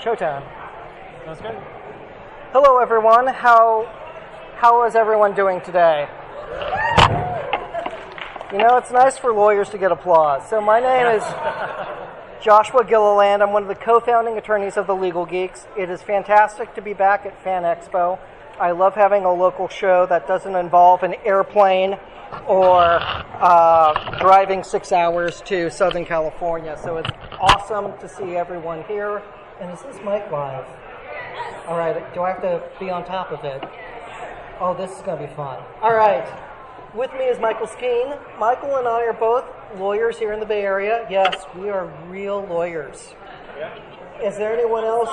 Showtime. Sounds good. Hello, everyone. How is everyone doing today? You know, it's nice for lawyers to get applause. So my name is Joshua Gilliland. I'm one of the co-founding attorneys of the Legal Geeks. It is fantastic to be back at Fan Expo. I love having a local show that doesn't involve an airplane or driving 6 hours to Southern California. So it's awesome to see everyone here. And is this mic live? All right, do I have to be on top of it? Oh, this is going to be fun. All right, with me is Michael Skeen. Michael and I are both lawyers here in the Bay Area. Yes, we are real lawyers. Yeah. Is there anyone else?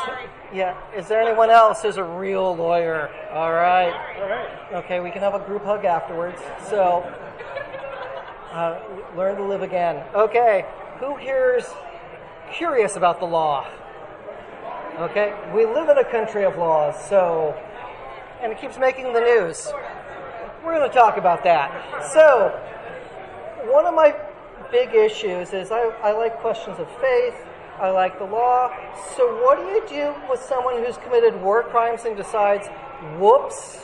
Yeah. Is there anyone else who's a real lawyer? All right. All right. Okay, we can have a group hug afterwards. So, learn to live again. Okay, who here's curious about the law? Okay, we live in a country of laws, so, and it keeps making the news. We're going to talk about that. So, one of my big issues is I like questions of faith. I like the law. So what do you do with someone who's committed war crimes and decides, whoops,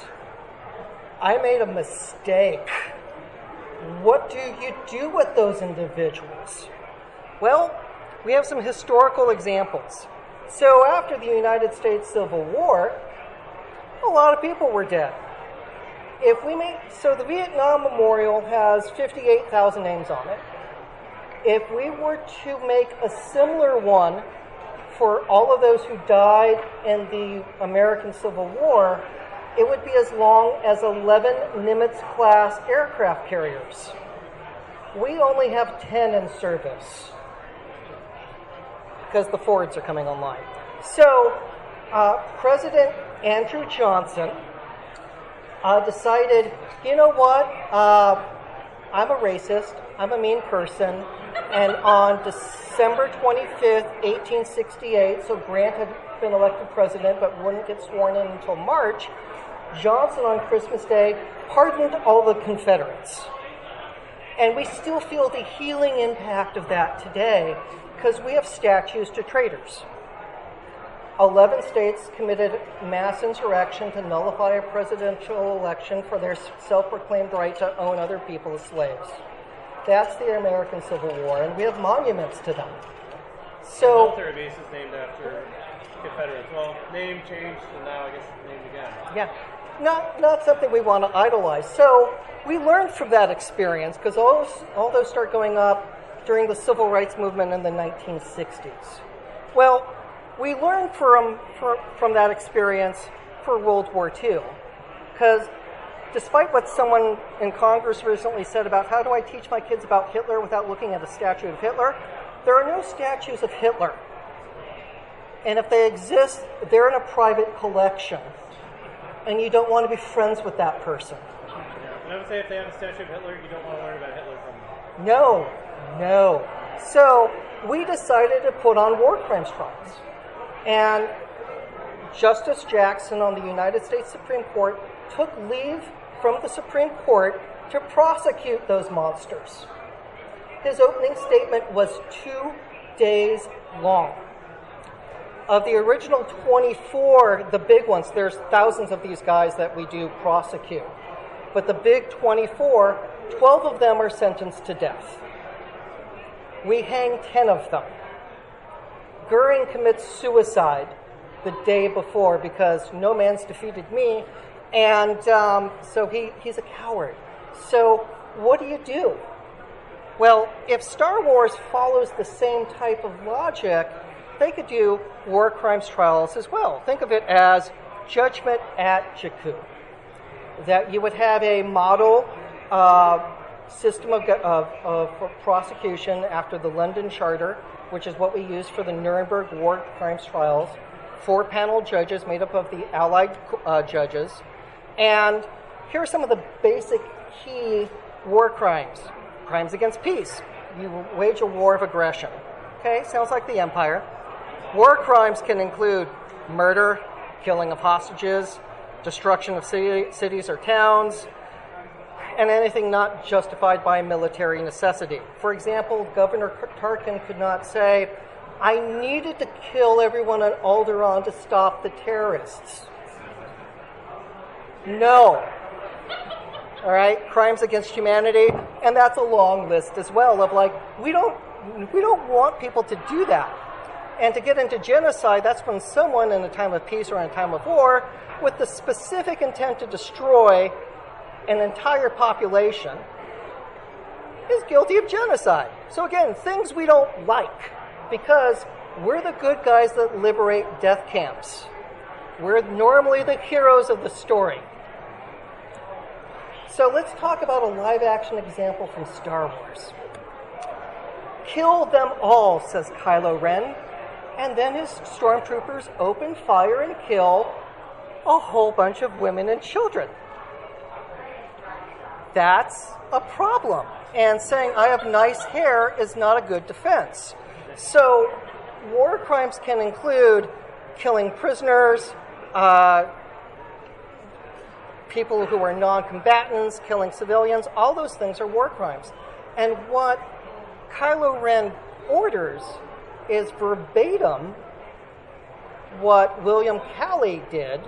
I made a mistake? What do you do with those individuals? Well, we have some historical examples. So after the United States Civil War, a lot of people were dead. So the Vietnam Memorial has 58,000 names on it. If we were to make a similar one for all of those who died in the American Civil War, it would be as long as 11 Nimitz-class aircraft carriers. We only have 10 in service because the Fords are coming online. So President Andrew Johnson decided, you know what, I'm a racist, I'm a mean person, and on December 25th, 1868, so Grant had been elected president but wouldn't get sworn in until March, Johnson on Christmas Day pardoned all the Confederates. And we still feel the healing impact of that today because we have statues to traitors. 11 states committed mass insurrection to nullify a presidential election for their self-proclaimed right to own other people as slaves. That's the American Civil War, and we have monuments to them. So, the military base is named after Confederates. Well, name changed, and now I guess it's named again. Yeah, not something we want to idolize. So we learned from that experience because all those start going up during the civil rights movement in the 1960s. Well, we learned from that experience for World War II, because despite what someone in Congress recently said about how do I teach my kids about Hitler without looking at a statue of Hitler, there are no statues of Hitler. And if they exist, they're in a private collection. And you don't want to be friends with that person. Yeah. And I would say if they have a statue of Hitler, you don't want to learn about Hitler from them. No. So we decided to put on war crimes trials. And Justice Jackson on the United States Supreme Court took leave from the Supreme Court to prosecute those monsters. His opening statement was 2 days long. Of the original 24, the big ones, there's thousands of these guys that we do prosecute. But the big 24, 12 of them are sentenced to death. We hang 10 of them. Goering commits suicide the day before because no man's defeated me, and so he's a coward. So what do? Well, if Star Wars follows the same type of logic, they could do war crimes trials as well. Think of it as Judgment at Jakku. That you would have a model system of prosecution after the London Charter, which is what we use for the Nuremberg war crimes trials, 4-panel judges made up of the Allied judges. And here are some of the basic key war crimes. Crimes against peace. You wage a war of aggression. Okay, sounds like the Empire. War crimes can include murder, killing of hostages, destruction of cities or towns, and anything not justified by military necessity. For example, Governor Tarkin could not say, I needed to kill everyone on Alderaan to stop the terrorists. No. All right, crimes against humanity, and that's a long list as well of like, we don't want people to do that. And to get into genocide, that's when someone in a time of peace or in a time of war, with the specific intent to destroy an entire population, is guilty of genocide. So again, things we don't like, because we're the good guys that liberate death camps. We're normally the heroes of the story. So let's talk about a live-action example from Star Wars. Kill them all, says Kylo Ren, and then his stormtroopers open fire and kill a whole bunch of women and children. That's a problem. And saying, I have nice hair is not a good defense. So war crimes can include killing prisoners, people who are non-combatants, killing civilians. All those things are war crimes. And what Kylo Ren orders is verbatim what William Calley did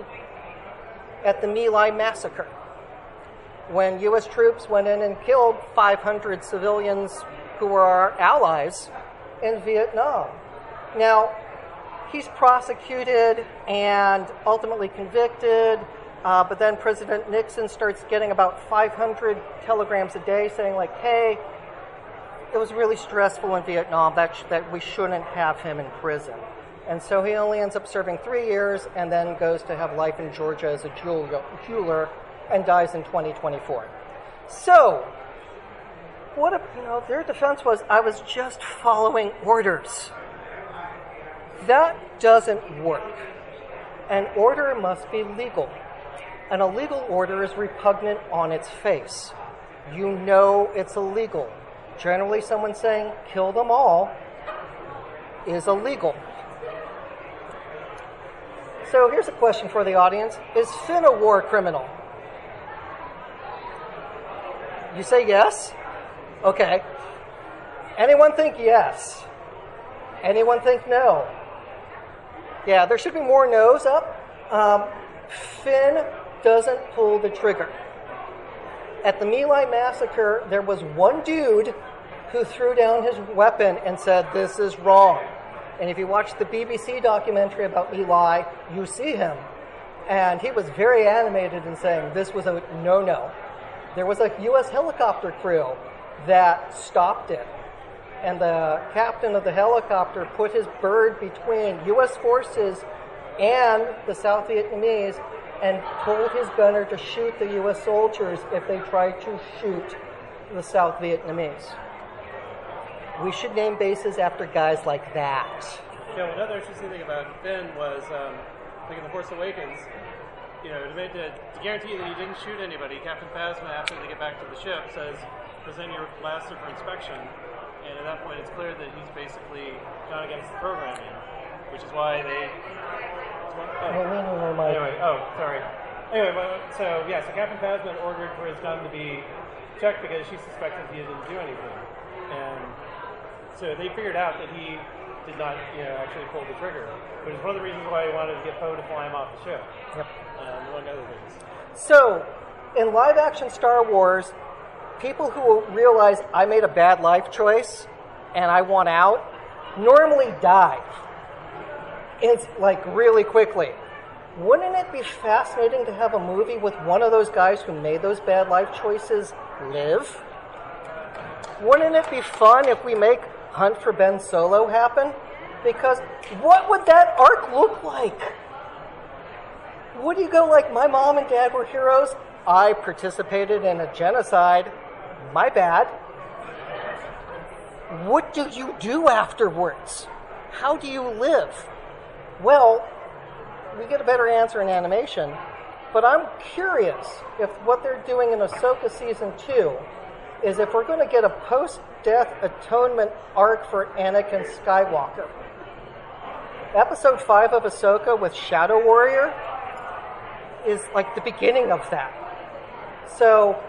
at the My Lai massacre, when U.S. troops went in and killed 500 civilians who were our allies in Vietnam. Now, he's prosecuted and ultimately convicted, but then President Nixon starts getting about 500 telegrams a day saying like, hey, it was really stressful in Vietnam that we shouldn't have him in prison. And so he only ends up serving 3 years and then goes to have life in Georgia as a jeweler and dies in 2024. So, what if, their defense was, I was just following orders. That doesn't work. An order must be legal. An illegal order is repugnant on its face. You know it's illegal. Generally, someone saying, kill them all, is illegal. So here's a question for the audience. Is Finn a war criminal? You say yes? Okay. Anyone think yes? Anyone think no? Yeah, there should be more no's up. Finn doesn't pull the trigger. At the My Lai massacre, there was one dude who threw down his weapon and said, this is wrong. And if you watch the BBC documentary about My Lai, you see him. And he was very animated in saying this was a no-no. There was a U.S. helicopter crew that stopped it. And the captain of the helicopter put his bird between U.S. forces and the South Vietnamese and told his gunner to shoot the U.S. soldiers if they tried to shoot the South Vietnamese. We should name bases after guys like that. Yeah, another interesting thing about Finn was, like in The Force Awakens, to guarantee that he didn't shoot anybody, Captain Phasma, after they get back to the ship, says, present your blaster for inspection. And at that point, it's clear that he's basically gone against the programming, which is why they... So Captain Phasma ordered for his gun to be checked because she suspected he didn't do anything. And so they figured out that he did not, actually pull the trigger, which is one of the reasons why he wanted to get Poe to fly him off the ship. Yep. Among other things. So, in live-action Star Wars, people who realize I made a bad life choice and I want out normally die. It's like really quickly. Wouldn't it be fascinating to have a movie with one of those guys who made those bad life choices live? Wouldn't it be fun if we make Hunt for Ben Solo happen? Because what would that arc look like? Would you go like, my mom and dad were heroes, I participated in a genocide, my bad. What do you do afterwards? How do you live? Well, we get a better answer in animation, but I'm curious if what they're doing in Ahsoka Season 2 is if we're going to get a post-death atonement arc for Anakin Skywalker. Episode 5 of Ahsoka with Shadow Warrior is like the beginning of that. So,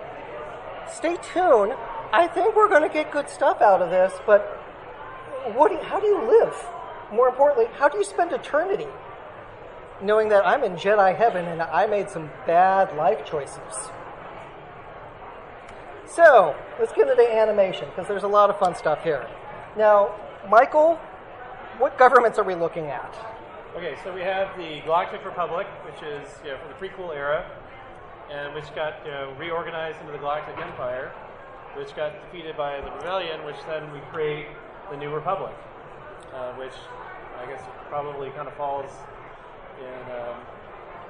stay tuned. I think we're going to get good stuff out of this, but how do you live? more importantly, how do you spend eternity knowing that I'm in Jedi heaven and I made some bad life choices? So, let's get into animation, because there's a lot of fun stuff here. Now, Michael, what governments are we looking at? Okay, so we have the Galactic Republic, which is from the prequel era, and which got reorganized into the Galactic Empire, which got defeated by the Rebellion, which then we create the New Republic, which I guess probably kind of falls in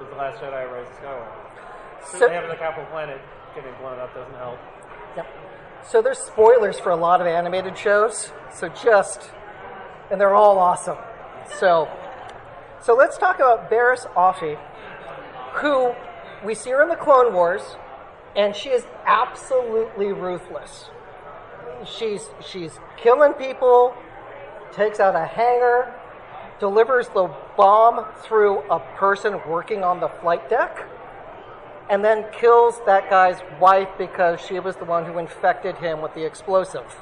The Last Jedi, Rise of Skywalker. So having the capital planet getting blown up doesn't help. Yep. So there's spoilers for a lot of animated shows. And they're all awesome. So let's talk about Barriss Offee, who we see her in the Clone Wars, and she is absolutely ruthless. She's killing people, takes out a hangar, delivers the bomb through a person working on the flight deck, and then kills that guy's wife because she was the one who infected him with the explosive.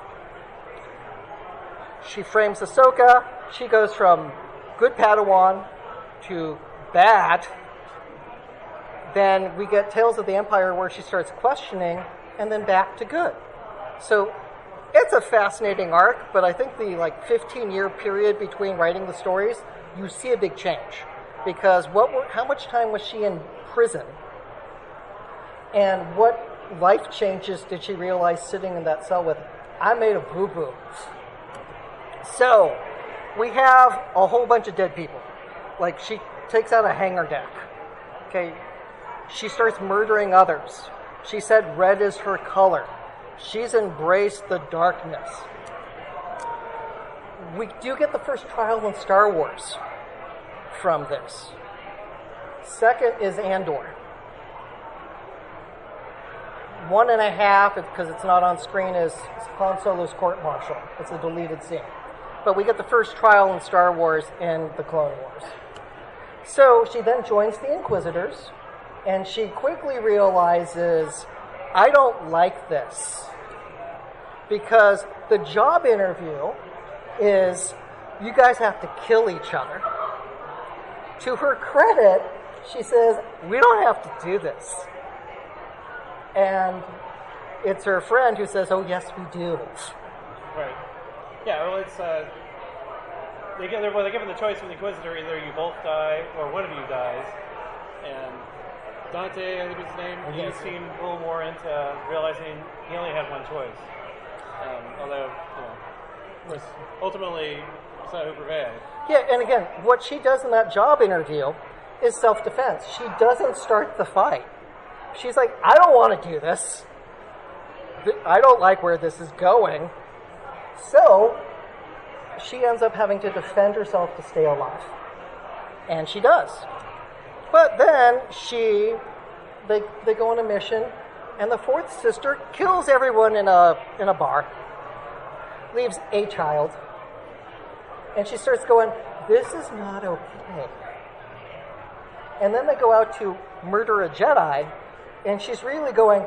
She frames Ahsoka. She goes from good Padawan to bad. Then we get Tales of the Empire where she starts questioning, and then back to good. So it's a fascinating arc, but I think the 15-year period between writing the stories, you see a big change. Because how much time was she in prison? And what life changes did she realize sitting in that cell with, I made a boo-boo. So, we have a whole bunch of dead people. She takes out a hangar deck. Okay, she starts murdering others. She said red is her color. She's embraced the darkness. We do get the first trial in Star Wars from this. Second is Andor. 1.5, because it's not on screen, is Han Solo's court-martial. It's a deleted scene. But we get the first trial in Star Wars in the Clone Wars. So she then joins the Inquisitors, and she quickly realizes, I don't like this. Because the job interview is, you guys have to kill each other. To her credit, she says, we don't have to do this. And it's her friend who says, oh, yes, we do. Right. Yeah, well, it's they're given the choice from the Inquisitor: either you both die or one of you dies. And Dante, I think was his name, he seemed a little more into realizing he only had one choice. Although, of course, ultimately, it's not who prevailed. Yeah, and again, what she does in that job interview is self-defense. She doesn't start the fight. She's like, I don't want to do this. I don't like where this is going. So, she ends up having to defend herself to stay alive. And she does. But then they go on a mission, and the fourth sister kills everyone in a bar, leaves a child, and she starts going, this is not okay. And then they go out to murder a Jedi, and she's really going,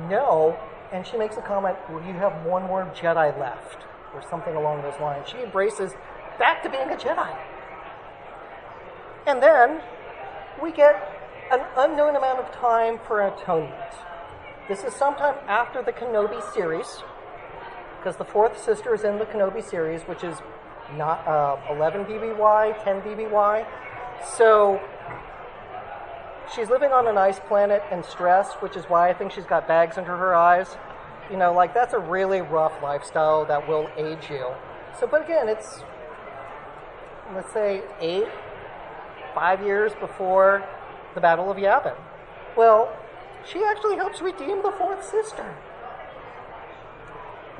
no. And she makes a comment, well, you have one more Jedi left, or something along those lines. She embraces back to being a Jedi. And then we get an unknown amount of time for atonement. This is sometime after the Kenobi series, because the fourth sister is in the Kenobi series, which is not 11 BBY, 10 BBY. So she's living on an ice planet and stressed, which is why I think she's got bags under her eyes. That's a really rough lifestyle that will age you. So, but again, it's, let's say, 5 years before the Battle of Yavin. Well, she actually helps redeem the fourth sister.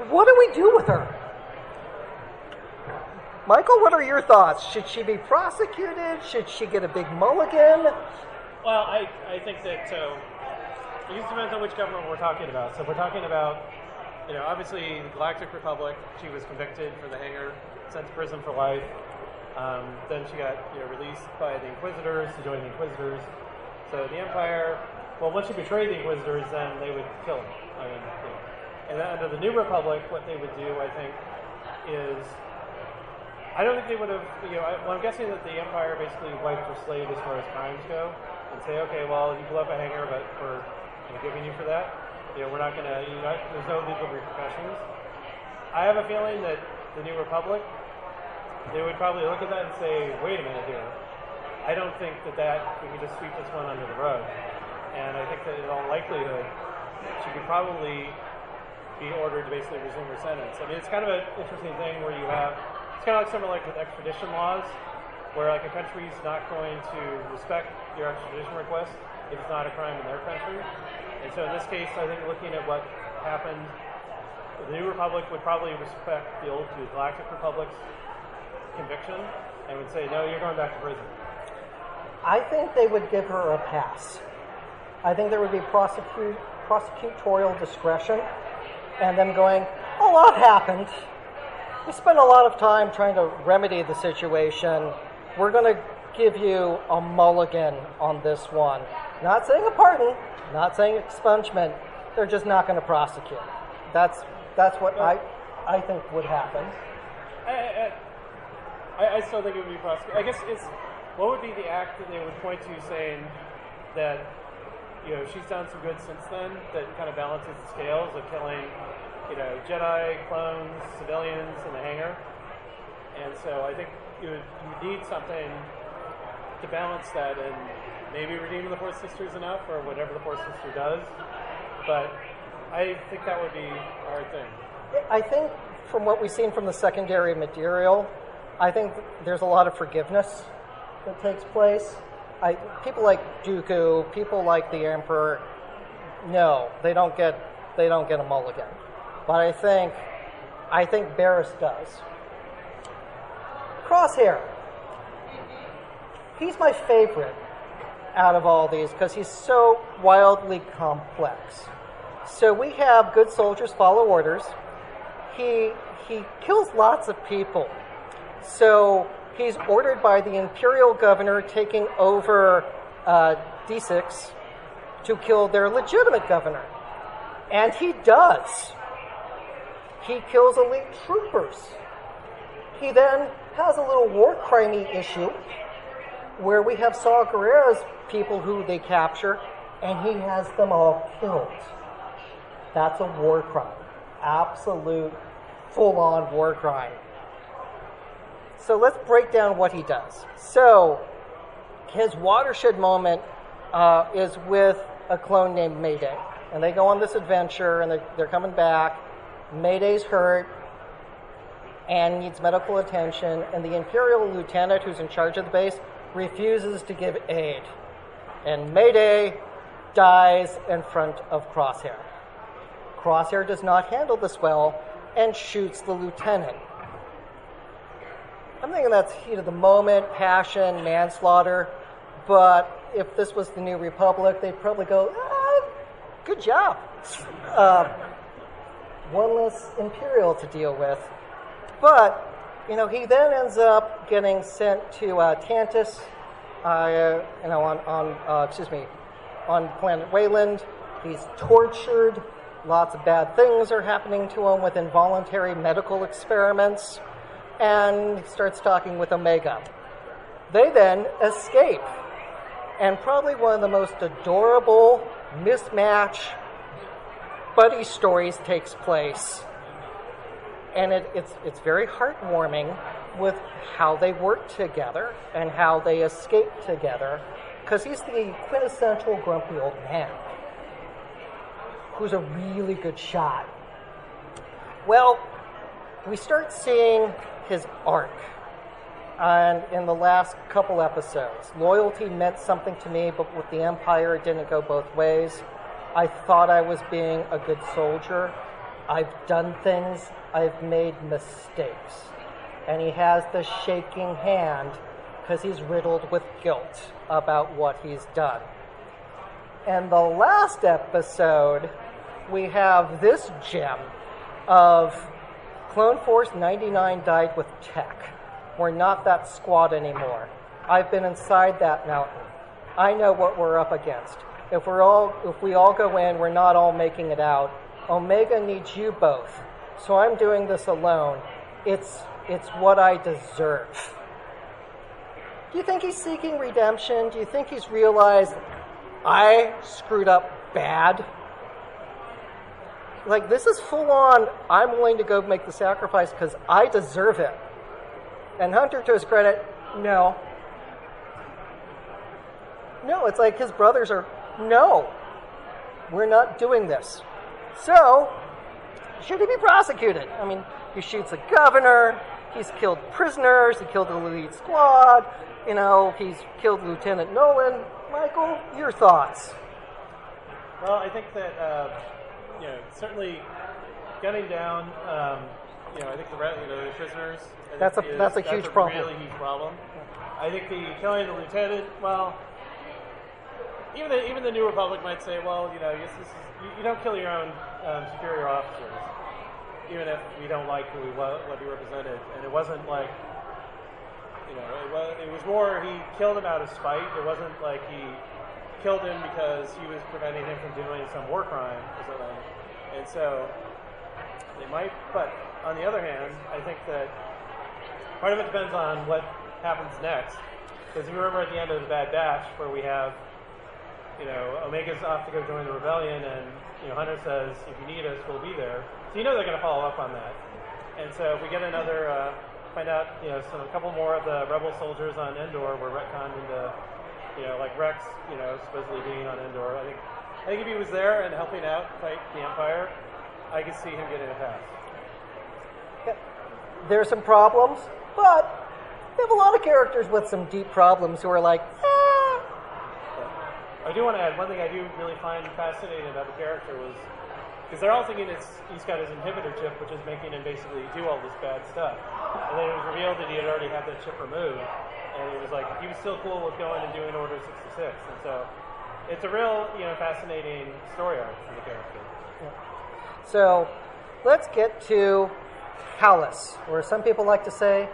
What do we do with her? Michael, what are your thoughts? Should she be prosecuted? Should she get a big mulligan? Well, I think that it just depends on which government we're talking about. So if we're talking about, obviously the Galactic Republic, she was convicted for the hangar, sent to prison for life. Then she got released by the Inquisitors to join the Inquisitors. So the Empire, well, once she betrayed the Inquisitors, then they would kill her. And then under the New Republic, what they would do, I think, is I don't think they would have, I'm guessing that the Empire basically wiped their slate as far as crimes go and say, okay, well, you blew up a hangar, but we're forgiving you for that. We're not going to, there's no legal repercussions. I have a feeling that the New Republic, they would probably look at that and say, wait a minute here. I don't think that we can just sweep this one under the rug. And I think that in all likelihood, she could probably be ordered to basically resume her sentence. I mean, it's kind of an interesting thing where you have, it's kind of like something like with extradition laws, where like a country's not going to respect your extradition request if it's not a crime in their country. And so in this case, I think looking at what happened, the New Republic would probably respect the Galactic Republic's conviction and would say, no, you're going back to prison. I think they would give her a pass. I think there would be prosecutorial discretion and them going, a lot happened. We spent a lot of time trying to remedy the situation. We're going to give you a mulligan on this one. Not saying a pardon, not saying expungement. They're just not going to prosecute. That's what I think would happen. I still think it would be prosecuted. I guess what would be the act that they would point to saying that she's done some good since then that kind of balances the scales of killing Jedi, clones, civilians in the hangar. And so I think you would need something to balance that and maybe redeem the Force Sisters enough or whatever the Force Sister does. But I think that would be a hard thing. I think from what we've seen from the secondary material, I think there's a lot of forgiveness that takes place. People like Dooku, people like the Emperor, no, they don't get a mulligan. But I think Barriss does. Crosshair. He's my favorite out of all these because he's so wildly complex. So we have good soldiers follow orders. He kills lots of people. So he's ordered by the Imperial governor taking over D6 to kill their legitimate governor. And he does. He kills elite troopers. He then has a little war crimey issue where we have Saw Gerrera's people who they capture, and he has them all killed. That's a war crime. Absolute, full-on war crime. So let's break down what he does. So his watershed moment is with a clone named Mayday. And they go on this adventure, and they're coming back. Mayday's hurt and needs medical attention, and the Imperial lieutenant who's in charge of the base refuses to give aid. And Mayday dies in front of Crosshair. Crosshair does not handle this well and shoots the lieutenant. I'm thinking that's heat of the moment, passion, manslaughter, but if this was the New Republic, they'd probably go, good job. One less Imperial to deal with. But, he then ends up getting sent to Tantus, on planet Wayland. He's tortured. Lots of bad things are happening to him with involuntary medical experiments. And he starts talking with Omega. They then escape. And probably one of the most adorable mismatch buddy stories takes place. And it's very heartwarming with how they work together and how they escape together, because he's the quintessential grumpy old man who's a really good shot. Well, we start seeing his arc. And in the last couple episodes, loyalty meant something to me, but with the Empire, it didn't go both ways. I thought I was being a good soldier. I've done things. I've made mistakes. And he has the shaking hand because he's riddled with guilt about what he's done. And the last episode, we have this gem of Clone Force 99 died with tech. We're not that squad anymore. I've been inside that mountain. I know what we're up against. If we all go in, we're not all making it out. Omega needs you both. So I'm doing this alone. It's It's what I deserve. Do you think he's seeking redemption? Do you think he's realized I screwed up bad? Like, this is full on, I'm willing to go make the sacrifice because I deserve it. And Hunter, to his credit, no. No, it's like his brothers are, no, we're not doing this. So, should he be prosecuted? I mean, he shoots a governor, he's killed prisoners, he killed the elite squad, he's killed Lieutenant Nolan. Michael, your thoughts? Well, I think that, certainly gunning down, I think the prisoners. That's a huge problem. Really huge problem. I think the killing of the lieutenant, well, even the New Republic might say, well, you don't kill your own superior officers, even if we don't like what he represented. And it wasn't like, it was more he killed him out of spite. It wasn't like he killed him because he was preventing him from doing some war crime or something. And so they might, but on the other hand, I think that part of it depends on what happens next. Because if you remember at the end of the Bad Batch, where we have, Omega's off to go join the rebellion, and Hunter says, "If you need us, we'll be there." So they're going to follow up on that. And so if we get another, find out, a couple more of the rebel soldiers on Endor were retconned into, like Rex, supposedly being on Endor. I think if he was there and helping out fight the Empire, I could see him getting a pass. There's some problems, but we have a lot of characters with some deep problems who are like, I do want to add one thing I do really find fascinating about the character was, because they're all thinking he's got his inhibitor chip, which is making him basically do all this bad stuff. And then it was revealed that he had already had that chip removed, and it was like he was still cool with going and doing Order 66. And so it's a real, fascinating story arc for the character. Yeah. So let's get to Kallus, or some people like to say,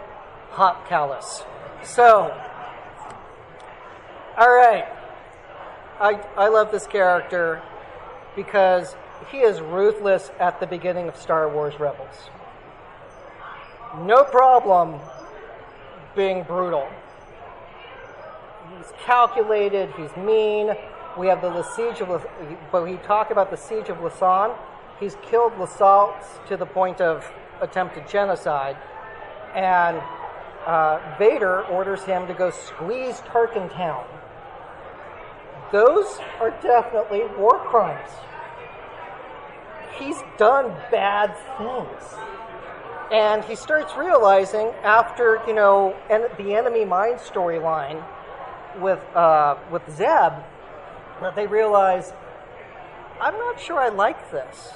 Hot Kallus. So, all right. I love this character because he is ruthless at the beginning of Star Wars Rebels. No problem being brutal. He's calculated, he's mean. We have the siege of, but we talk about the siege of Lasats. He's killed Lasats to the point of attempted genocide. And Vader orders him to go squeeze Tarkin Town. Those are definitely war crimes. He's done bad things. And he starts realizing after, the enemy mind storyline with Zeb, that they realize, I'm not sure I like this.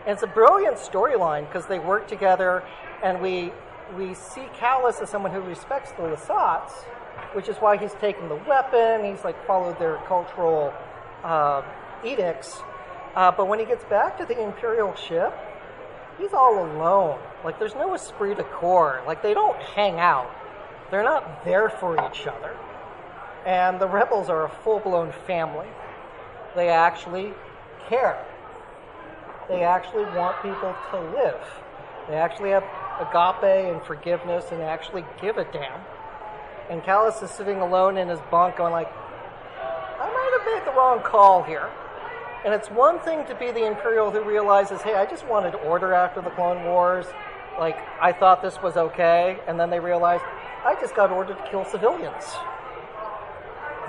And it's a brilliant storyline because they work together, and we see Kallus as someone who respects the Lasats, which is why he's taken the weapon. He's followed their cultural edicts. But when he gets back to the Imperial ship, he's all alone. There's no esprit de corps. They don't hang out. They're not there for each other. And the rebels are a full-blown family. They actually care. They actually want people to live. They actually have agape and forgiveness and actually give a damn. And Kallus is sitting alone in his bunk going I might have made the wrong call here. And it's one thing to be the Imperial who realizes, hey, I just wanted order after the Clone Wars. I thought this was okay. And then they realize, I just got ordered to kill civilians.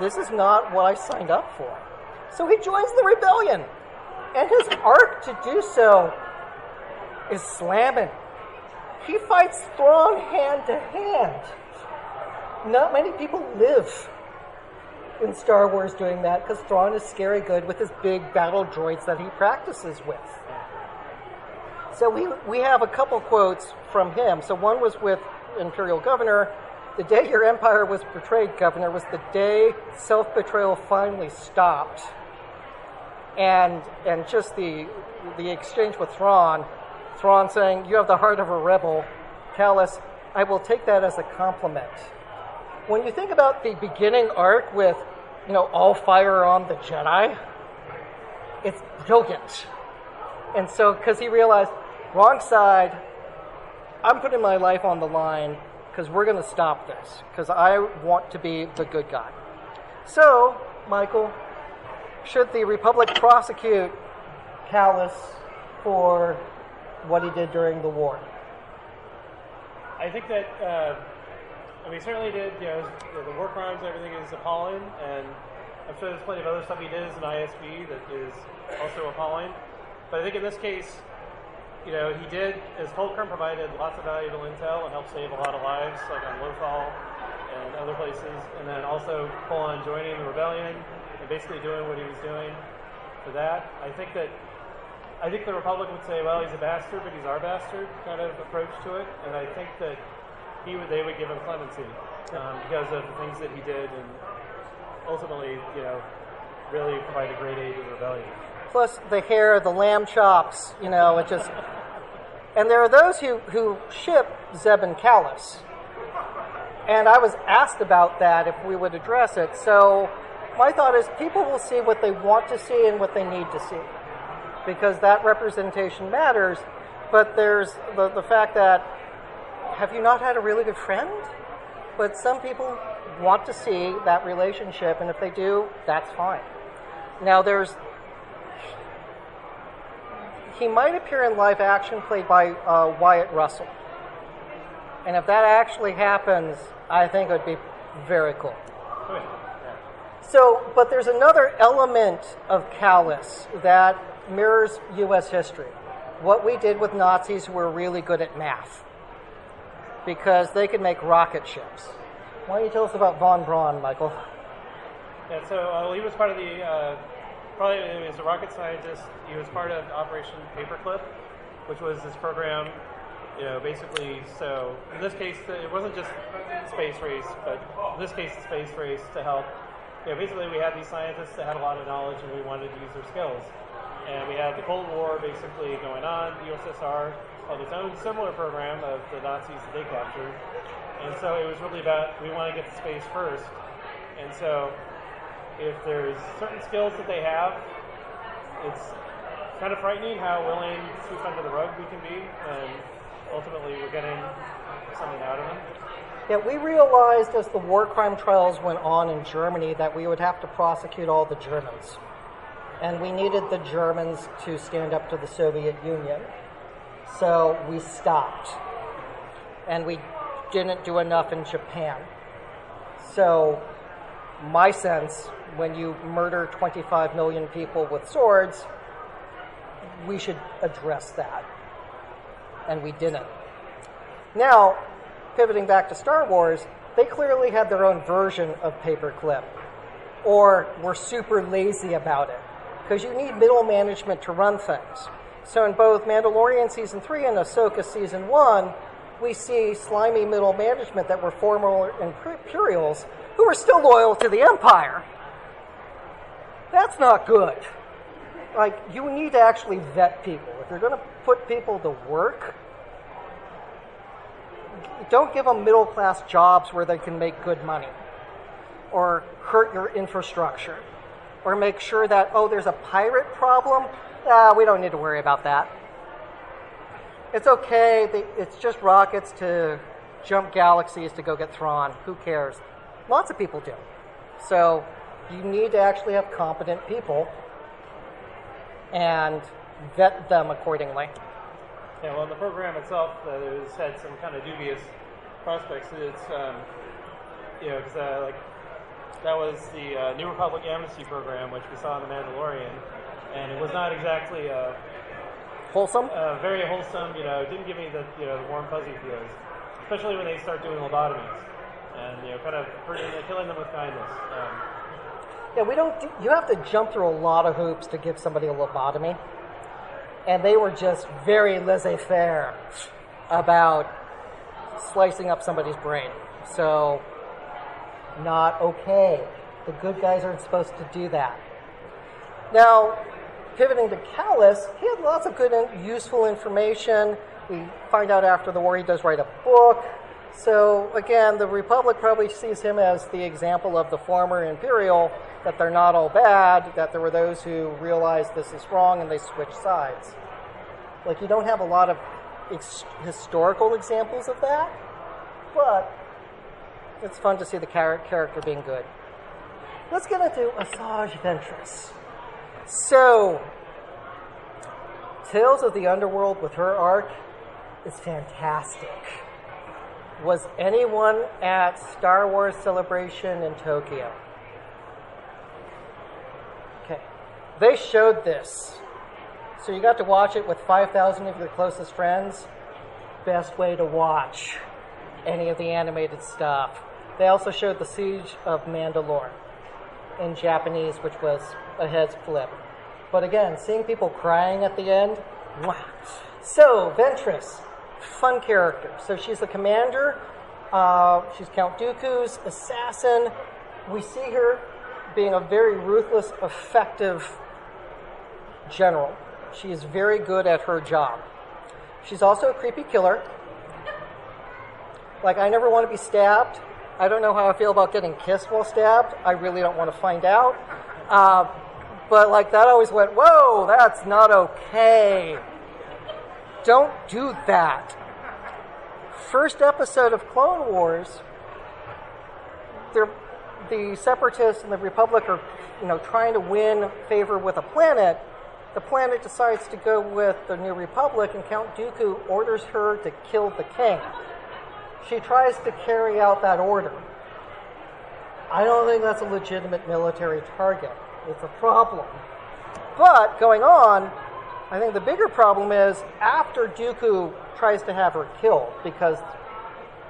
This is not what I signed up for. So he joins the rebellion. And his arc to do so is slamming. He fights Thrawn hand to hand. Not many people live in Star Wars doing that because Thrawn is scary good with his big battle droids that he practices with. So we have a couple quotes from him. So one was with Imperial Governor. The day your empire was betrayed, Governor, was the day self-betrayal finally stopped. And just the exchange with Thrawn saying, you have the heart of a rebel. Kallus, I will take that as a compliment. When you think about the beginning arc with, all fire on the Jedi, it's brilliant. And so, because he realized, wrong side, I'm putting my life on the line because we're going to stop this, because I want to be the good guy. So, Michael, should the Republic prosecute Kallus for what he did during the war? I think that, he certainly did, the war crimes and everything is appalling, and I'm sure there's plenty of other stuff he did as an ISB that is also appalling. But I think in this case, he did, as Fulcrum provided lots of valuable intel and helped save a lot of lives, like on Lothal and other places, and then also full on joining the rebellion and basically doing what he was doing for that. I think the Republic would say, well, he's a bastard, but he's our bastard kind of approach to it, and I think that they would give him clemency because of the things that he did, and ultimately, really provide a great aid to the rebellion. Plus the hair, the lamb chops, it just... And there are those who ship Zeb and Kallus. And I was asked about that if we would address it. So my thought is people will see what they want to see and what they need to see, because that representation matters. But there's the fact that, have you not had a really good friend? But some people want to see that relationship, and if they do, that's fine. Now he might appear in live action played by Wyatt Russell. And if that actually happens, I think it would be very cool. So, but there's another element of Kallus that mirrors U.S. history. What we did with Nazis who were really good at math, because they could make rocket ships. Why don't you tell us about von Braun, Michael? Yeah, so he was part of the... Probably as a rocket scientist, he was part of Operation Paperclip, which was this program, basically, so in this case, it wasn't just space race, but in this case, the space race to help. Basically, we had these scientists that had a lot of knowledge and we wanted to use their skills. And we had the Cold War basically going on. The USSR had its own similar program of the Nazis that they captured. And so it was really about, we want to get to space first. And so if there's certain skills that they have, it's kind of frightening how willing to sweep under the rug we can be, and ultimately we're getting something out of them. Yeah, we realized as the war crime trials went on in Germany that we would have to prosecute all the Germans. And we needed the Germans to stand up to the Soviet Union. So we stopped. And we didn't do enough in Japan. So my sense, when you murder 25 million people with swords, we should address that. And we didn't. Now, pivoting back to Star Wars, they clearly had their own version of Paperclip, or were super lazy about it, because you need middle management to run things. So in both Mandalorian Season 3 and Ahsoka Season 1, we see slimy middle management that were former Imperials who were still loyal to the Empire. That's not good. Like, you need to actually vet people. If you're going to put people to work, don't give them middle-class jobs where they can make good money, or hurt your infrastructure, or make sure that, there's a pirate problem. We don't need to worry about that. It's okay. It's just rockets to jump galaxies to go get Thrawn. Who cares? Lots of people do. So you need to actually have competent people and vet them accordingly. Yeah, well, the program itself has had some kind of dubious prospects. It's, because that was the New Republic Amnesty Program, which we saw in The Mandalorian, and it was not exactly wholesome. Very wholesome. It didn't give me the warm fuzzy feels, especially when they start doing lobotomies and kind of killing them with kindness. Yeah, we don't. You have to jump through a lot of hoops to give somebody a lobotomy, and they were just very laissez-faire about slicing up somebody's brain. So, not okay. The good guys aren't supposed to do that. Now, pivoting to Kallus, he had lots of good and useful information. We find out after the war he does write a book. So, again, the Republic probably sees him as the example of the former Imperial, that they're not all bad, that there were those who realized this is wrong and they switch sides. Like, you don't have a lot of historical examples of that, but it's fun to see the character being good. Let's get into Asajj Ventress. So, Tales of the Underworld with her arc is fantastic. Was anyone at Star Wars Celebration in Tokyo? Okay. They showed this. So you got to watch it with 5,000 of your closest friends. Best way to watch any of the animated stuff. They also showed the Siege of Mandalore in Japanese, which was a head flip. But again, seeing people crying at the end, mwah. So, Ventress, fun character. So she's the commander. She's Count Dooku's assassin. We see her being a very ruthless, effective general. She is very good at her job. She's also a creepy killer. Like, I never want to be stabbed. I don't know how I feel about getting kissed while stabbed. I really don't want to find out. But like that always went, whoa, that's not okay. Don't do that. First episode of Clone Wars, the Separatists and the Republic are, trying to win favor with a planet. The planet decides to go with the New Republic, and Count Dooku orders her to kill the king. She tries to carry out that order. I don't think that's a legitimate military target. It's a problem. But going on, I think the bigger problem is after Dooku tries to have her killed because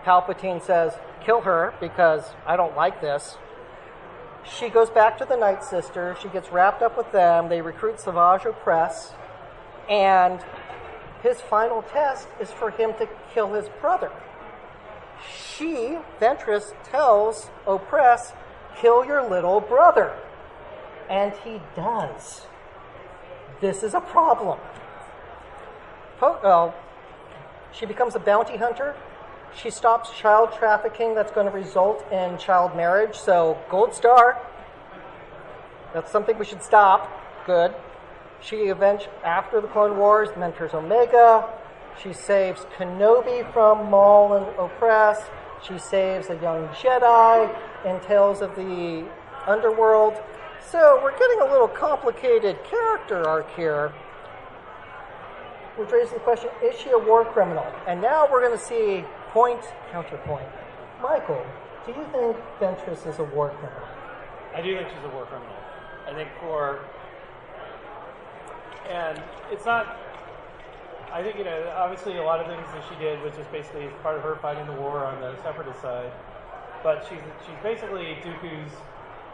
Palpatine says, kill her because I don't like this. She goes back to the Night Sister. She gets wrapped up with them. They recruit Asajj Ventress. And his final test is for him to kill his brother. She, Ventress, tells Opress, kill your little brother. And he does. This is a problem. Well, she becomes a bounty hunter. She stops child trafficking that's going to result in child marriage. So, gold star. That's something we should stop. Good. She after the Clone Wars, mentors Omega. She saves Kenobi from Maul and Opress. She saves a young Jedi in Tales of the Underworld. So we're getting a little complicated character arc here, which raises the question, is she a war criminal? And now we're going to see point, counterpoint. Michael, do you think Ventress is a war criminal? I do think she's a war criminal. I think and it's not, I think, obviously a lot of things that she did was just basically as part of her fighting the war on the Separatist side. But she's basically Dooku's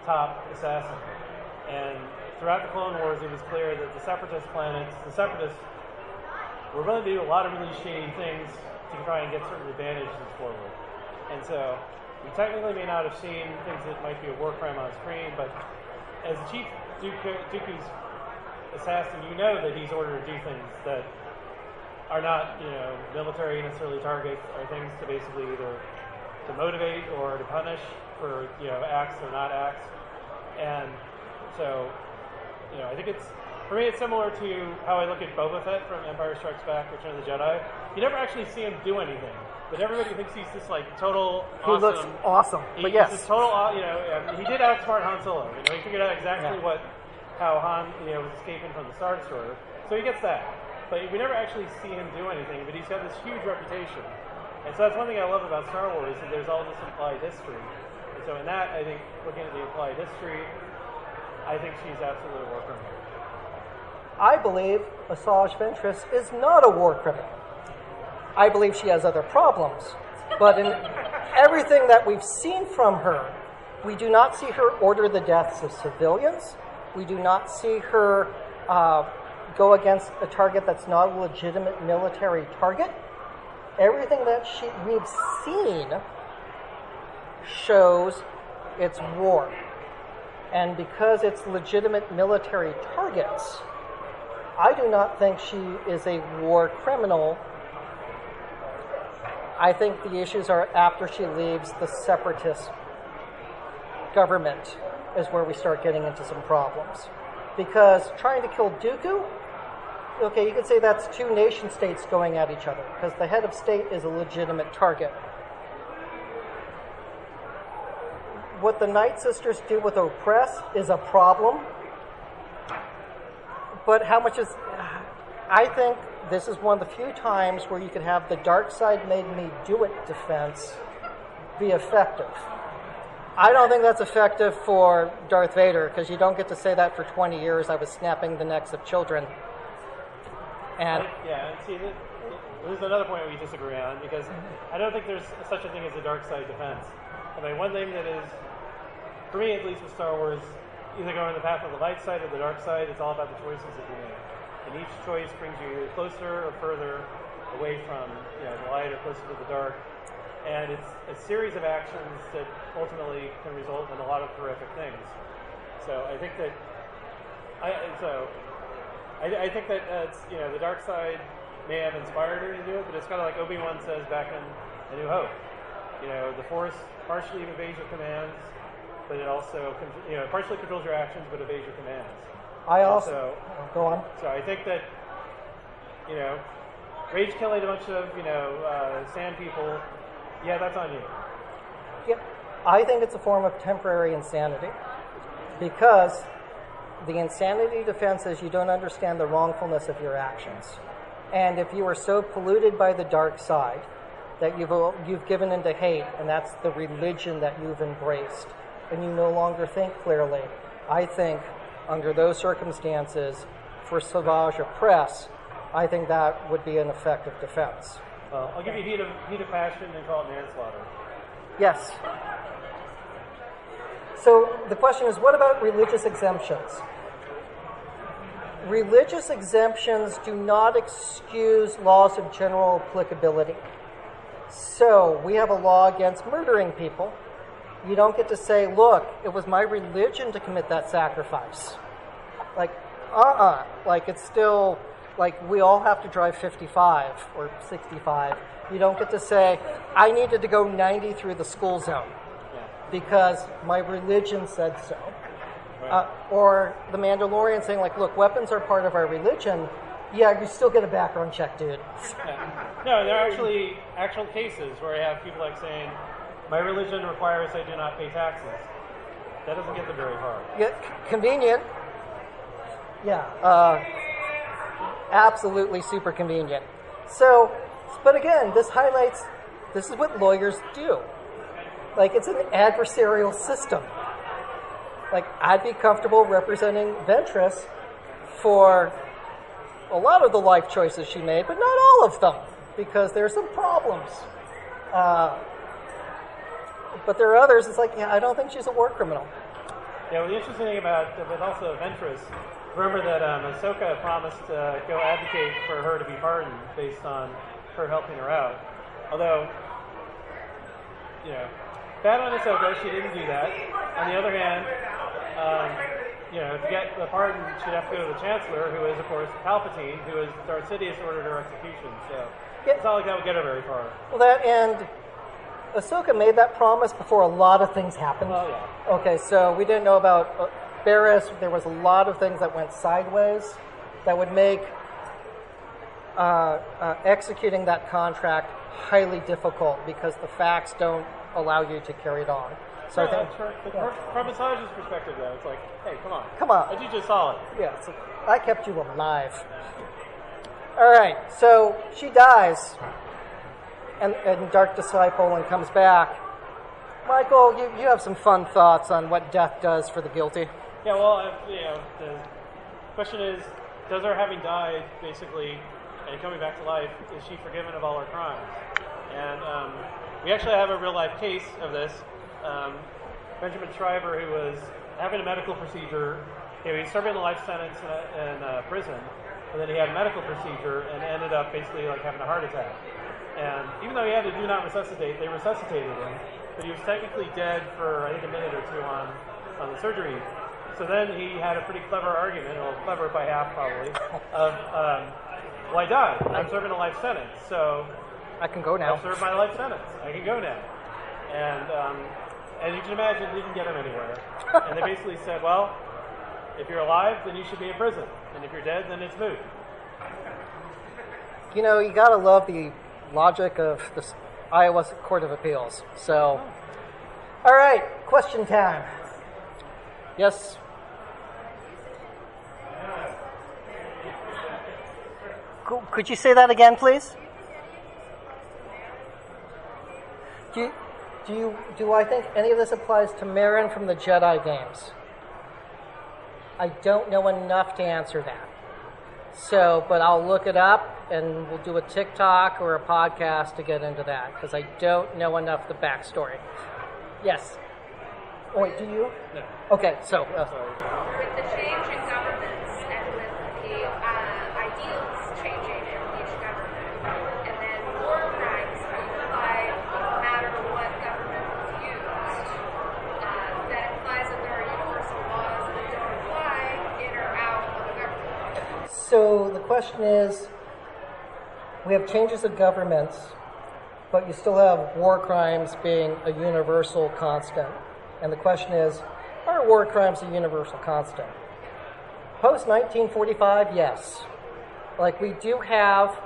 top assassin. And throughout the Clone Wars, it was clear that the Separatist were willing to do a lot of really shady things to try and get certain advantages forward. And so we technically may not have seen things that might be a war crime on screen, but as the chief Dooku's assassin, you know that he's ordered to do things that are not, military necessarily targets, are things to basically either to motivate or to punish for, acts or not acts. And so, I think for me, it's similar to how I look at Boba Fett from Empire Strikes Back, Return of the Jedi. You never actually see him do anything, but everybody thinks he's this total awesome. He looks awesome, but yes. He's this total, he did outsmart Han Solo. He figured out exactly how Han, was escaping from the Star Destroyer. So he gets that. But we never actually see him do anything, but he's got this huge reputation. And so that's one thing I love about Star Wars, is that there's all this implied history. And so in that, I think, looking at the implied history, I think she's absolutely a war criminal. I believe Asajj Ventress is not a war criminal. I believe she has other problems. But in everything that we've seen from her, we do not see her order the deaths of civilians. We do not see her go against a target that's not a legitimate military target. Everything that we've seen shows it's war. And because it's legitimate military targets, I do not think she is a war criminal. I think the issues are after she leaves the Separatist government is where we start getting into some problems. Because trying to kill Dooku, okay, you could say that's two nation states going at each other, because the head of state is a legitimate target. What the Night Sisters do with oppress is a problem, but how much is... I think this is one of the few times where you could have the dark side made me do it defense be effective. I don't think that's effective for Darth Vader, because you don't get to say that for 20 years. I was snapping the necks of children. And see, this is another point we disagree on, because I don't think there's such a thing as a dark side defense. I mean, one thing that is, for me at least with Star Wars, either going the path of the light side or the dark side, it's all about the choices that you make. And each choice brings you closer or further away from the light or closer to the dark. And it's a series of actions that ultimately can result in a lot of horrific things. So I think that I think that the dark side may have inspired her to do it, but it's kind of like Obi-Wan says back in A New Hope. The Force partially obeys your commands, but it also partially controls your actions, but obeys your commands. Go on. So I think that rage killing a bunch of sand people. Yeah, that's on you. Yep. I think it's a form of temporary insanity, because the insanity defense is you don't understand the wrongfulness of your actions. And if you are so polluted by the dark side that you've given into hate, and that's the religion that you've embraced, and you no longer think clearly, I think under those circumstances, for Savage oppress, I think that would be an effective defense. Well, I'll give you heat of passion and call it manslaughter. Yes. So the question is, what about religious exemptions? Religious exemptions do not excuse laws of general applicability. So we have a law against murdering people. You don't get to say, look, it was my religion to commit that sacrifice. Like it's still... Like, we all have to drive 55 or 65. You don't get to say, I needed to go 90 through the school zone because my religion said so. Right. Or the Mandalorian saying, like, look, weapons are part of our religion. Yeah, you still get a background check, dude. Yeah. No, there are actually actual cases where I have people like saying, my religion requires I do not pay taxes. That doesn't get them very far. Yeah, convenient. Yeah. Absolutely super convenient. So, but again, this is what lawyers do. Like, it's an adversarial system. Like, I'd be comfortable representing Ventress for a lot of the life choices she made, but not all of them, because there are some problems. But there are others, it's like, I don't think she's a war criminal. Yeah, well, the interesting thing about, but also Ventress, remember that Ahsoka promised to go advocate for her to be pardoned based on her helping her out. Although, bad on Ahsoka, she didn't do that. On the other hand, to get the pardon, she'd have to go to the Chancellor, who is, of course, Palpatine, who is Darth Sidious ordered her execution. So it's not like that would get her very far. Well, that and Ahsoka made that promise before a lot of things happened. Oh, yeah. Okay, so we didn't know about Barriss. There was a lot of things that went sideways that would make executing that contract highly difficult because the facts don't allow you to carry it on. So I think, from Asajj's perspective, though, it's like, hey, come on. Come on. I did you a solid. Yeah, so I kept you alive. All right, so she dies, and Dark Disciple and comes back. Michael, you have some fun thoughts on what death does for the guilty. Yeah, well, the question is, does her having died, basically, and coming back to life, is she forgiven of all her crimes? And we actually have a real-life case of this. Benjamin Shriver, who was having a medical procedure, he was serving a life sentence in prison, and then he had a medical procedure and ended up basically like having a heart attack. And even though he had to do not resuscitate, they resuscitated him, but he was technically dead for, I think, a minute or two on the surgery. So then he had a pretty clever argument, well, clever by half probably, of, well, I died. I'm serving a life sentence, so I can go now. I've served my life sentence. I can go now. And you can imagine it didn't get him anywhere. And they basically said, well, if you're alive, then you should be in prison. And if you're dead, then it's moot. You know, you gotta love the logic of the Iowa Court of Appeals. So, all right, question time. Yes. Could you say that again, please? Do I think any of this applies to Marin from the Jedi games? I don't know enough to answer that. So, but I'll look it up and we'll do a TikTok or a podcast to get into that because I don't know enough the backstory. Yes. Oh, wait, do you? No. Okay, so. With the change in governments and with the ideals changing in each government, and then war crimes apply no matter what government was used, that implies that there are universal laws that don't apply in or out of a government. So the question is, we have changes of governments, but you still have war crimes being a universal constant. And the question is, are war crimes a universal constant? Post 1945, yes. Like we do have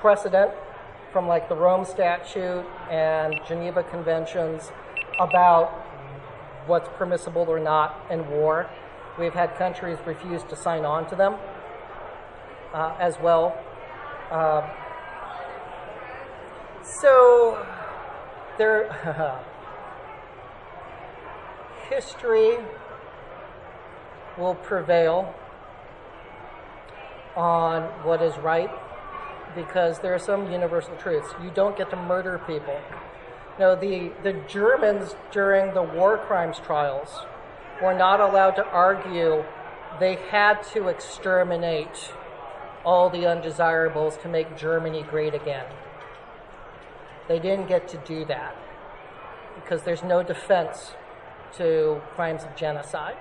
precedent from like the Rome Statute and Geneva Conventions about what's permissible or not in war. We've had countries refuse to sign on to them as well. So there. History will prevail on what is right because there are some universal truths. You don't get to murder people. No, the Germans during the war crimes trials were not allowed to argue. They had to exterminate all the undesirables to make Germany great again. They didn't get to do that because there's no defense to crimes of genocide.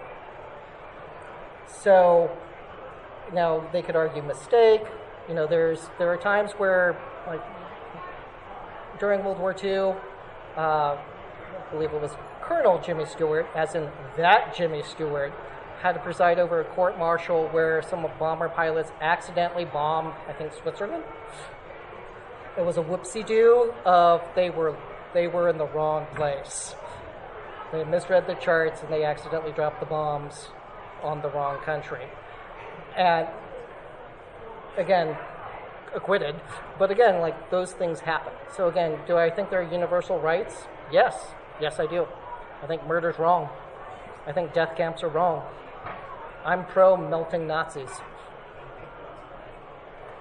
So, now they could argue mistake. You know, there are times where, like, during World War II, I believe it was Colonel Jimmy Stewart, as in that Jimmy Stewart, had to preside over a court-martial where some bomber pilots accidentally bombed, I think, Switzerland. It was a whoopsie-doo of they were in the wrong place. They misread the charts and they accidentally dropped the bombs on the wrong country. And again, acquitted. But again, like those things happen. So again, do I think there are universal rights? Yes. Yes, I do. I think murder's wrong. I think death camps are wrong. I'm pro melting Nazis.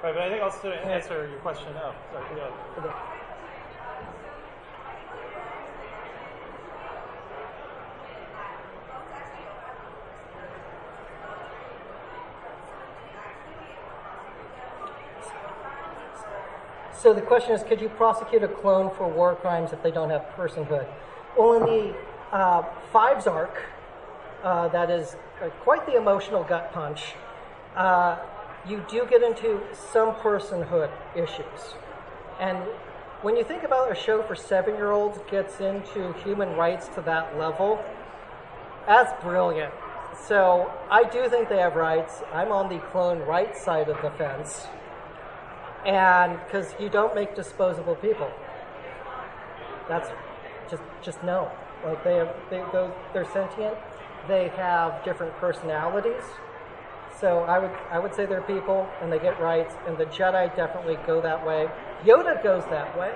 Right, but I think I'll still answer your question. Oh, sorry. Okay. So the question is, could you prosecute a clone for war crimes if they don't have personhood? Well, in the Fives arc, that is quite the emotional gut punch, you do get into some personhood issues. And when you think about a show for 7-year-olds gets into human rights to that level, that's brilliant. So I do think they have rights. I'm on the clone rights side of the fence. And because you don't make disposable people, that's just no. Like they're sentient. They have different personalities. So I would say they're people, and they get rights. And the Jedi definitely go that way. Yoda goes that way.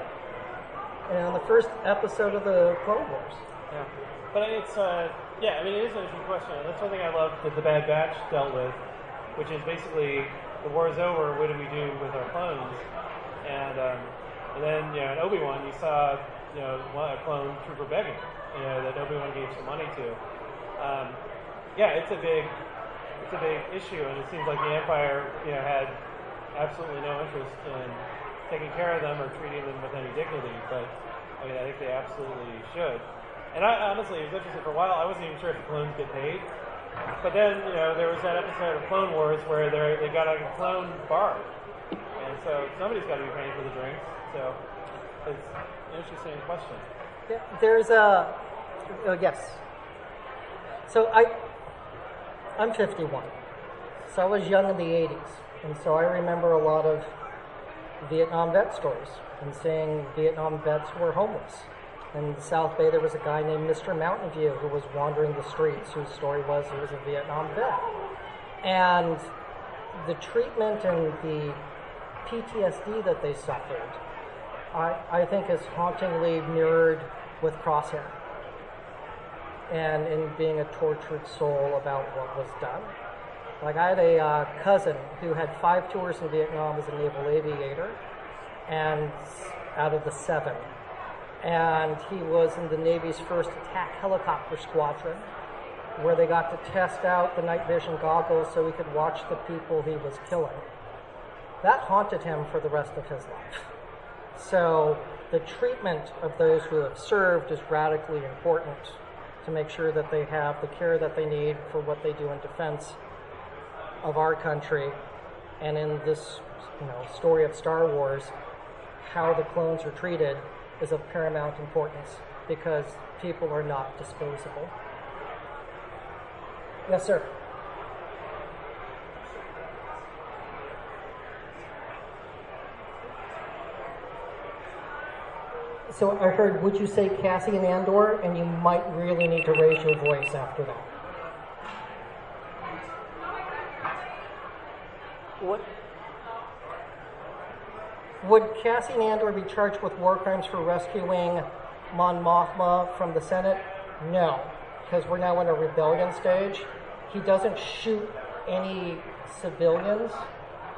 And the first episode of the Clone Wars. Yeah, but it's yeah. I mean, it is an interesting question. That's one thing I love that the Bad Batch dealt with, which is basically, the war is over, what do we do with our clones? And then, you know, in Obi-Wan, you saw, you know, a clone trooper begging, you know, that Obi-Wan gave some money to. Yeah, it's a big issue, and it seems like the Empire, you know, had absolutely no interest in taking care of them or treating them with any dignity. But I mean, I think they absolutely should. And I honestly, it was interesting for a while. I wasn't even sure if the clones get paid. But then, you know, there was that episode of Clone Wars where they got a clone bar, and so somebody's got to be paying for the drinks. So it's an interesting question. Yeah, there's a yes. So I'm 51. So I was young in the 80s, and so I remember a lot of Vietnam vet stories and seeing Vietnam vets who were homeless. In the South Bay, there was a guy named Mr. Mountain View who was wandering the streets, whose story was he was a Vietnam vet. And the treatment and the PTSD that they suffered, I think is hauntingly mirrored with Crosshair, and in being a tortured soul about what was done. Like, I had a cousin who had 5 tours in Vietnam as a naval aviator, and out of the 7. And he was in the Navy's first attack helicopter squadron, where they got to test out the night vision goggles so he could watch the people he was killing. That haunted him for the rest of his life. So the treatment of those who have served is radically important to make sure that they have the care that they need for what they do in defense of our country. And in this, story of Star Wars, how the clones are treated is of paramount importance, because people are not disposable. Yes, sir. So I heard, would you say Cassian Andor, and you might really need to raise your voice after that. What? Would Cassian Andor be charged with war crimes for rescuing Mon Mothma from the Senate? No, because we're now in a rebellion stage. He doesn't shoot any civilians.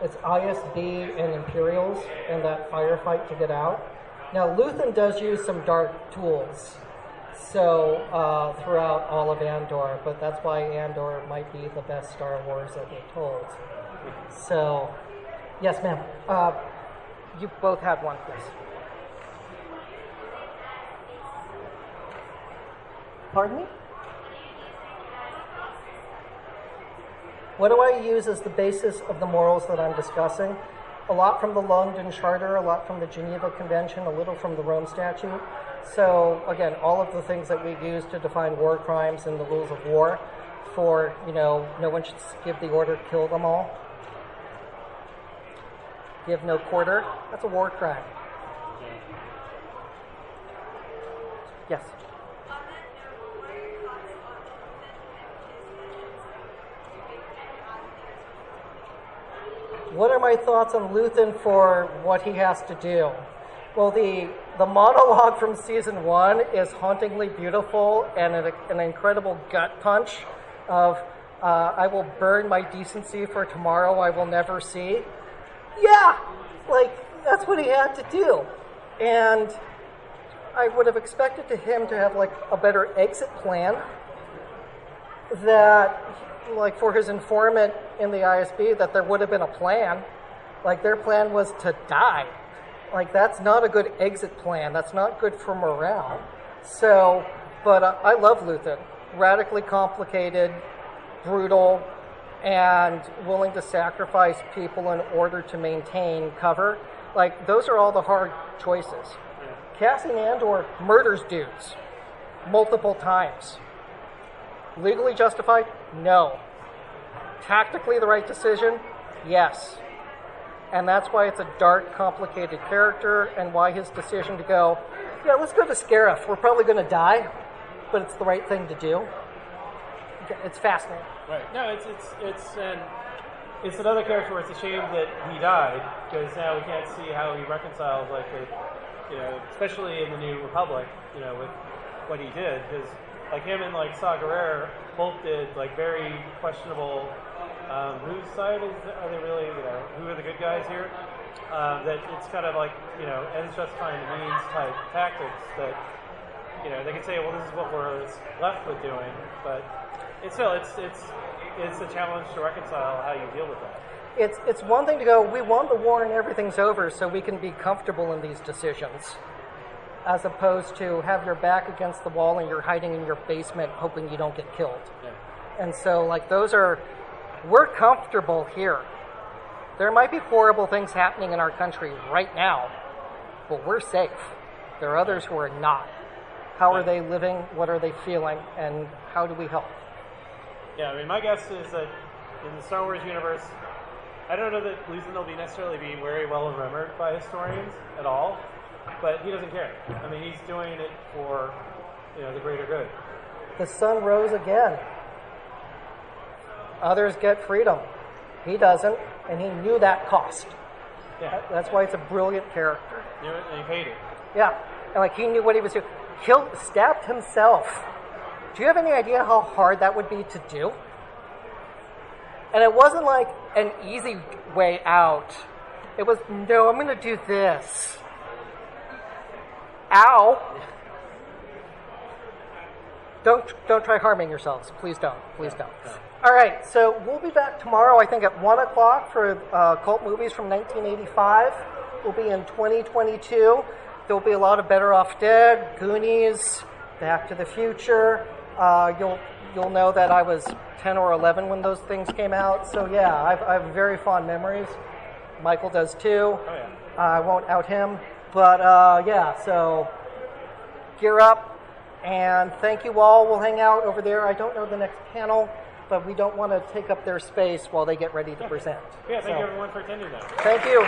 It's ISB and Imperials in that firefight to get out. Now, Luthen does use some dark tools throughout all of Andor, but that's why Andor might be the best Star Wars ever told. So, yes, ma'am. You both had one, please. Pardon me? What do I use as the basis of the morals that I'm discussing? A lot from the London Charter, a lot from the Geneva Convention, a little from the Rome Statute. So, again, all of the things that we use to define war crimes and the rules of war for, no one should give the order, kill them all. Give no quarter. That's a war crime. Yes. What are my thoughts on Luthen for what he has to do? Well, the monologue from season 1 is hauntingly beautiful and an incredible gut punch of, I will burn my decency for tomorrow I will never see. Yeah, that's what he had to do. And I would have expected him to have, a better exit plan that, for his informant in the ISB, that there would have been a plan. Their plan was to die. That's not a good exit plan. That's not good for morale. So, but I love Luthen. Radically complicated, brutal, and willing to sacrifice people in order to maintain cover. Those are all the hard choices. Cassian Andor murders dudes multiple times. Legally justified? No. Tactically the right decision? Yes. And that's why it's a dark, complicated character, and why his decision to go, let's go to Scarif. We're probably going to die, but it's the right thing to do. It's fascinating. Right. No, it's another character where it's a shame that he died, because now we can't see how he reconciles, especially in the New Republic, with what he did, because him and Saw Gerrera both did very questionable. Whose side are they really? Who are the good guys here? That it's kind of ends justifying the means type tactics that they can say, well, this is what we're left with doing, but it's a challenge to reconcile how you deal with that. It's one thing to go, we won the war and everything's over, so we can be comfortable in these decisions, as opposed to have your back against the wall and you're hiding in your basement hoping you don't get killed. Yeah. And so, we're comfortable here. There might be horrible things happening in our country right now, but we're safe. There are others who are not. How are they living? What are they feeling? And how do we help? Yeah, my guess is that in the Star Wars universe, I don't know that Gleason will be necessarily be very well remembered by historians at all, but he doesn't care. I mean, he's doing it for the greater good. The sun rose again. Others get freedom. He doesn't, and he knew that cost. Yeah. That's why it's a brilliant character. Knew it, and he paid it. Yeah, and he knew what he was doing. Stabbed himself. Do you have any idea how hard that would be to do? And it wasn't like an easy way out. It was, no, I'm going to do this. Ow. Don't try harming yourselves. Please don't. Please don't. All right, so we'll be back tomorrow, I think, at 1 o'clock for cult movies from 1985. We'll be in 2022. There'll be a lot of Better Off Dead, Goonies, Back to the Future. You'll know that I was 10 or 11 when those things came out. So, yeah, I have very fond memories. Michael does, too. Oh, yeah. I won't out him. But, yeah, so gear up. And thank you all. We'll hang out over there. I don't know the next panel, but we don't want to take up their space while they get ready to present. Yeah, thank you everyone for attending that. Thank you.